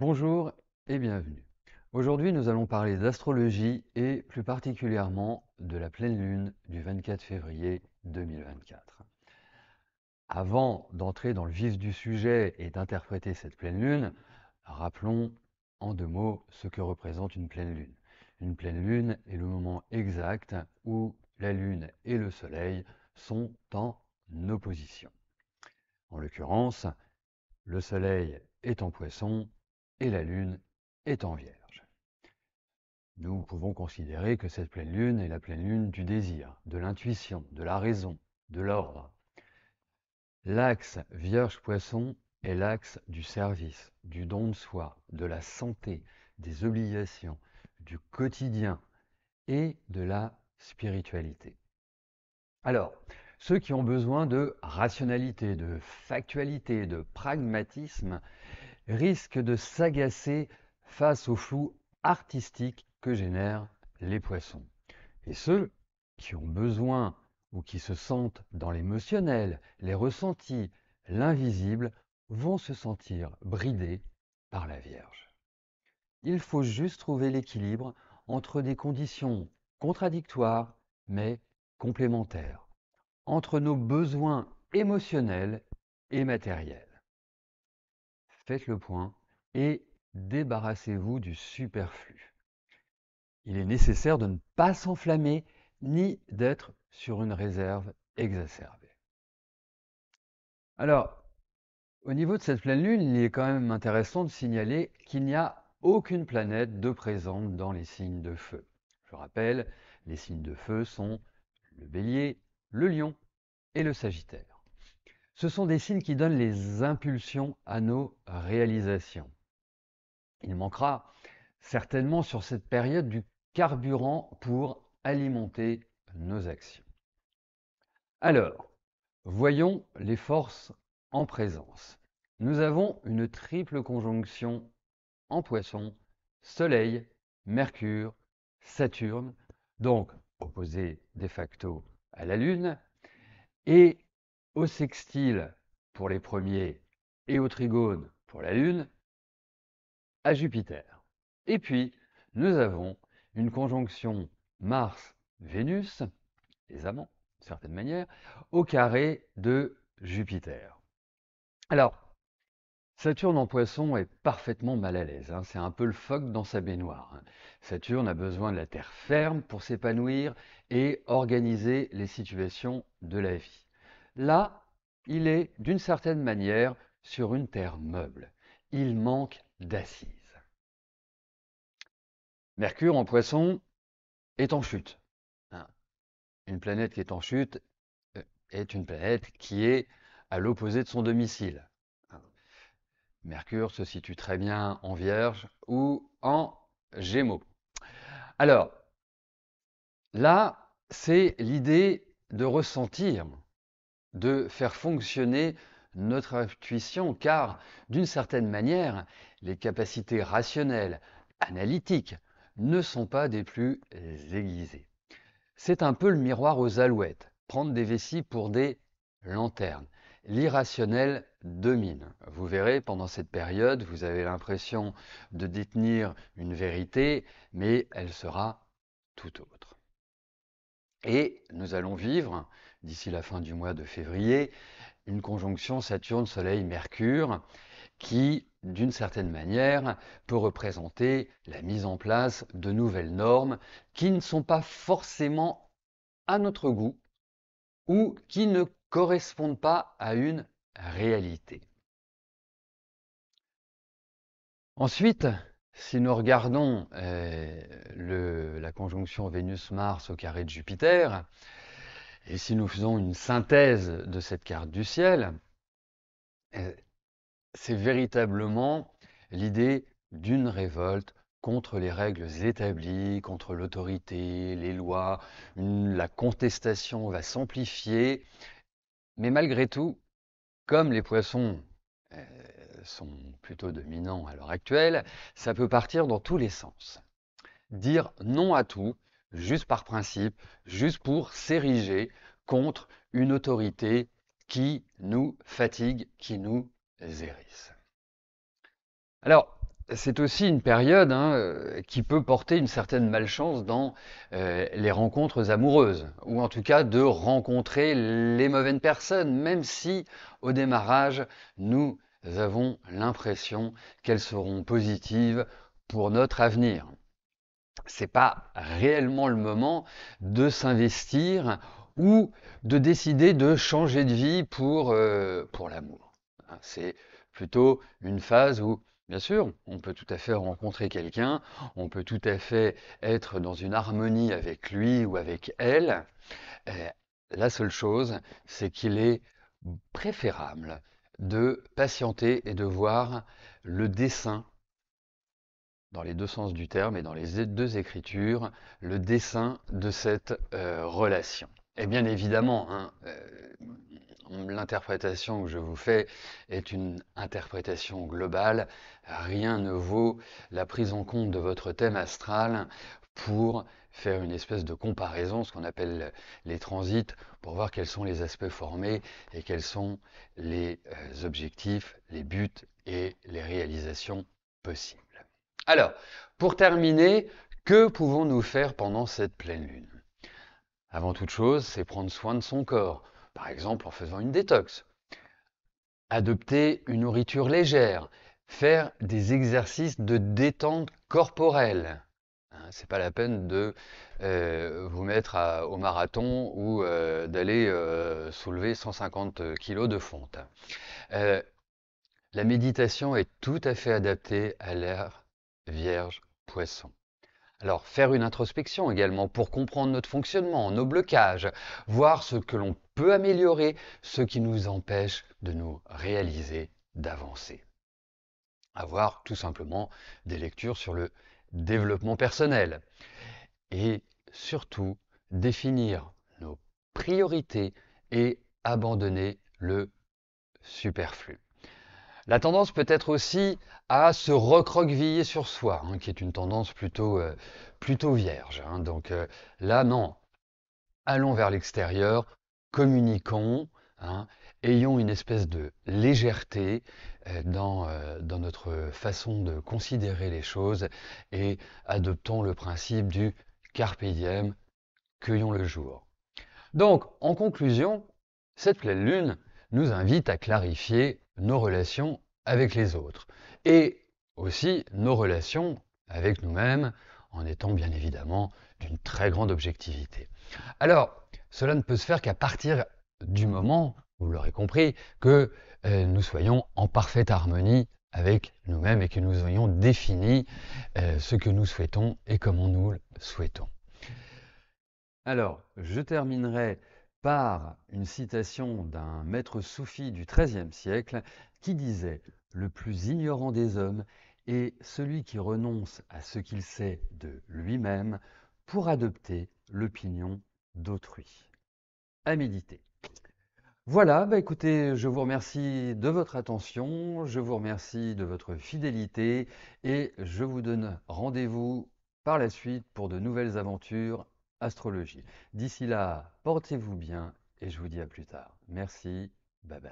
Bonjour et bienvenue. Aujourd'hui, nous allons parler d'astrologie et plus particulièrement de la pleine lune du 24 février 2024. Avant d'entrer dans le vif du sujet et d'interpréter cette pleine lune, rappelons en deux mots ce que représente une pleine lune. Une pleine lune est le moment exact où la lune et le soleil sont en opposition. En l'occurrence, le soleil est en poisson et la lune est en vierge. Nous pouvons considérer que cette pleine lune est la pleine lune du désir, de l'intuition, de la raison, de l'ordre. L'axe vierge-poisson est l'axe du service, du don de soi, de la santé, des obligations, du quotidien et de la spiritualité. Alors, ceux qui ont besoin de rationalité, de factualité, de pragmatisme, risquent de s'agacer face au flou artistique que génèrent les poissons. Et ceux qui ont besoin ou qui se sentent dans l'émotionnel, les ressentis, l'invisible, vont se sentir bridés par la Vierge. Il faut juste trouver l'équilibre entre des conditions contradictoires mais complémentaires, entre nos besoins émotionnels et matériels. Faites le point et débarrassez-vous du superflu. Il est nécessaire de ne pas s'enflammer ni d'être sur une réserve exacerbée. Alors, au niveau de cette pleine lune, il est quand même intéressant de signaler qu'il n'y a aucune planète de présente dans les signes de feu. Je rappelle, les signes de feu sont le bélier, le lion et le sagittaire. Ce sont des signes qui donnent les impulsions à nos réalisations. Il manquera certainement sur cette période du carburant pour alimenter nos actions. Alors, voyons les forces en présence. Nous avons une triple conjonction en poisson, Soleil, Mercure, Saturne, donc opposé de facto à la Lune, et au sextile pour les premiers et au trigone pour la Lune, à Jupiter. Et puis, nous avons une conjonction Mars-Vénus, les amants, d'une certaine manière, au carré de Jupiter. Alors, Saturne en poisson est parfaitement mal à l'aise, c'est un peu le phoque dans sa baignoire. Saturne a besoin de la terre ferme pour s'épanouir et organiser les situations de la vie. Là, il est d'une certaine manière sur une terre meuble. Il manque d'assises. Mercure en poisson est en chute. Hein. Une planète qui est en chute est une planète qui est à l'opposé de son domicile. Hein. Mercure se situe très bien en Vierge ou en Gémeaux. Alors, là, c'est l'idée de ressentir, de faire fonctionner notre intuition, car d'une certaine manière, les capacités rationnelles, analytiques, ne sont pas des plus aiguisées. C'est un peu le miroir aux alouettes, prendre des vessies pour des lanternes. L'irrationnel domine. Vous verrez, pendant cette période, vous avez l'impression de détenir une vérité, mais elle sera tout autre. Et nous allons vivre, d'ici la fin du mois de février, une conjonction Saturne-Soleil-Mercure qui, d'une certaine manière, peut représenter la mise en place de nouvelles normes qui ne sont pas forcément à notre goût ou qui ne correspondent pas à une réalité. Ensuite, si nous regardons la conjonction Vénus-Mars au carré de Jupiter, et si nous faisons une synthèse de cette carte du ciel, c'est véritablement l'idée d'une révolte contre les règles établies, contre l'autorité, les lois. La contestation va s'amplifier, mais malgré tout, comme les poissons sont plutôt dominants à l'heure actuelle, ça peut partir dans tous les sens. Dire non à tout, juste par principe, juste pour s'ériger contre une autorité qui nous fatigue, qui nous hérisse. Alors, c'est aussi une période qui peut porter une certaine malchance dans les rencontres amoureuses, ou en tout cas de rencontrer les mauvaises personnes, même si au démarrage, nous avons l'impression qu'elles seront positives pour notre avenir. C'est pas réellement le moment de s'investir ou de décider de changer de vie pour l'amour. C'est plutôt une phase où, bien sûr, on peut tout à fait rencontrer quelqu'un, on peut tout à fait être dans une harmonie avec lui ou avec elle. Euh, La seule chose, c'est qu'il est préférable de patienter et de voir le dessin dans les deux sens du terme et dans les deux écritures, le dessin de cette relation. Et bien évidemment, l'interprétation que je vous fais est une interprétation globale. Rien ne vaut la prise en compte de votre thème astral pour faire une espèce de comparaison, ce qu'on appelle les transits, pour voir quels sont les aspects formés et quels sont les objectifs, les buts et les réalisations possibles. Alors, pour terminer, que pouvons-nous faire pendant cette pleine lune? Avant toute chose, c'est prendre soin de son corps, par exemple en faisant une détox, adopter une nourriture légère, faire des exercices de détente corporelle. C'est pas la peine de vous mettre au marathon ou d'aller soulever 150 kilos de fonte. Euh, la méditation est tout à fait adaptée à l'ère Vierge Poisson. Alors, faire une introspection également pour comprendre notre fonctionnement, nos blocages, voir ce que l'on peut améliorer, ce qui nous empêche de nous réaliser, d'avancer. Avoir tout simplement des lectures sur le développement personnel. Et surtout, définir nos priorités et abandonner le superflu. La tendance peut être aussi à se recroqueviller sur soi, qui est une tendance plutôt vierge. Donc là, non, allons vers l'extérieur, communiquons, hein, ayons une espèce de légèreté dans notre façon de considérer les choses et adoptons le principe du carpe diem, cueillons le jour. Donc, en conclusion, cette pleine lune nous invite à clarifier nos relations avec les autres et aussi nos relations avec nous-mêmes en étant bien évidemment d'une très grande objectivité. Alors, cela ne peut se faire qu'à partir du moment, vous l'aurez compris, que nous soyons en parfaite harmonie avec nous-mêmes et que nous ayons défini ce que nous souhaitons et comment nous le souhaitons. Alors, je terminerai par une citation d'un maître soufi du XIIIe siècle qui disait « Le plus ignorant des hommes est celui qui renonce à ce qu'il sait de lui-même pour adopter l'opinion d'autrui. » À méditer. Voilà, écoutez, je vous remercie de votre attention, je vous remercie de votre fidélité et je vous donne rendez-vous par la suite pour de nouvelles aventures astrologie. D'ici là, portez-vous bien et je vous dis à plus tard. Merci, bye bye.